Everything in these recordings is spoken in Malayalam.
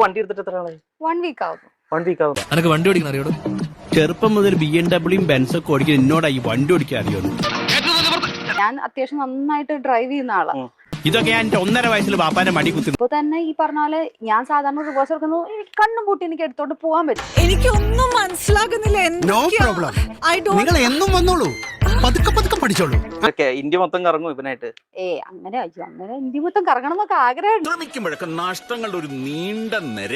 വണ്ടി എടുത്തിട്ട് എത്ര ആളായി? 1 വീക്ക് ആവുന്നു. 1 വീക്ക് ആവുന്നു. അനക്ക് വണ്ടി ഓടിക്കാൻ അറിയോടോ? ചെറുപ്പം മുതൽ BMW ബെൻസൊക്കെ ഓടിക്കാൻ എന്നോടാ ഈ വണ്ടി ഓടിക്കാൻ അറിയുന്നു. ഞാൻ അത്യാവശ്യം നന്നായിട്ട് ഡ്രൈവ് ചെയ്യുന്ന ആളാണ്. ഇതൊക്കെ ഞാൻ 1.5 വയസ്സിൽ ബാപ്പാന്റെ മടി കുത്തി. ഇപ്പൊ തന്നെ ഈ പറഞ്ഞ പോലെ ഞാൻ സാധാരണ റിവേഴ്സ് എടുക്കുന്നു, കണ്ണും പൂട്ടി എനിക്ക് എടുത്തോണ്ട് പോകാൻ പറ്റും. എനിക്കൊന്നും മനസ്സിലാകുന്നില്ല. നിങ്ങൾ എന്നും വന്നോളൂ, പതുക്കെ പതുക്കെ പഠിച്ചോളൂ. ഇന്ത്യ മൊത്തം കറങ്ങും ഇവനായിട്ട്. അങ്ങനെ ഇന്ത്യ മൊത്തം കറങ്ങണം എന്നൊക്കെ ആഗ്രഹം. ശ്രമിക്കുമ്പോഴൊക്കെ നഷ്ടങ്ങളുടെ ഒരു നീണ്ട നിര.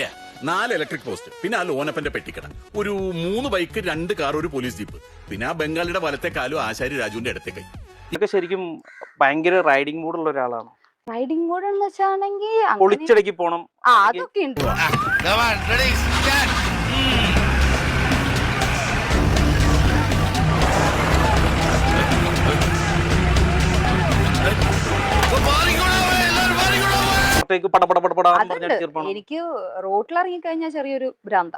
4 ഇലക്ട്രിക് പോസ്റ്റ്, പിന്നെ ആ ലോനപ്പന്റെ പെട്ടിക്കട, ഒരു 3 ബൈക്ക്, 2 കാർ, ഒരു പോലീസ് ജീപ്പ്, പിന്നെ ആ ബംഗാളിയുടെ വലത്തെ കാലും ആശാരി രാജുവിന്റെ ഇടത്തെ കൈ. ഇതൊക്കെ ശരിക്കും ഭയങ്കര റൈഡിംഗ് മൂഡുള്ള ഒരാളാണ്. റൈഡിംഗ് മോഡ് എന്ന് വെച്ചാണെങ്കിൽ പൊളിച്ചടക്കി പോണം. അതൊക്കെ ഉണ്ട്. എനിക്ക് റോട്ടിൽ ഇറങ്ങി കഴിഞ്ഞാൽ ചെറിയൊരു ഭ്രാന്ത.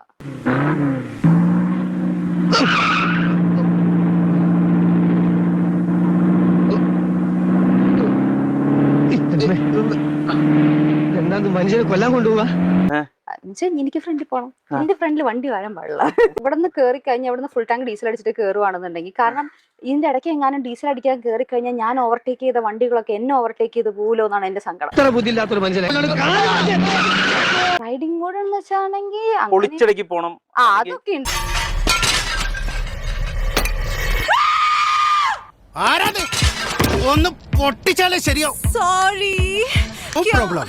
മനുഷ്യനെ കൊല്ലാൻ കൊണ്ടുപോവാ. എനിക്ക് ഫ്രണ്ടിൽ പോകണം. എന്റെ ഫ്രണ്ടിൽ വണ്ടി വരാൻ പാടില്ല. ഇവിടെ നിന്ന് കയറി കഴിഞ്ഞാൽ ഇവിടെ നിന്ന് ഫുൾ ടാങ്ക് ഡീസൽ അടിച്ചിട്ട് കയറുവാണെന്നുണ്ടെങ്കിൽ, കാരണം ഇതിന്റെ ഇടയ്ക്ക് എങ്ങാനും ഡീസൽ അടിക്കാൻ കയറി കഴിഞ്ഞാൽ ഞാൻ ഓവർടേക്ക് ചെയ്ത വണ്ടികളൊക്കെ എന്നെ ഓവർടേക്ക് ചെയ്ത് പോലോ എന്നാണ് എന്റെ സങ്കടം. റൈഡിംഗ് മോഡ് എന്ന് വെച്ചാണെങ്കിൽ പൊളിച്ചടക്കി പോണം. അതൊക്കെ ഉണ്ട്. ഒന്ന് പൊട്ടിച്ചാലേ ശരിയോ. സോറി. No problem.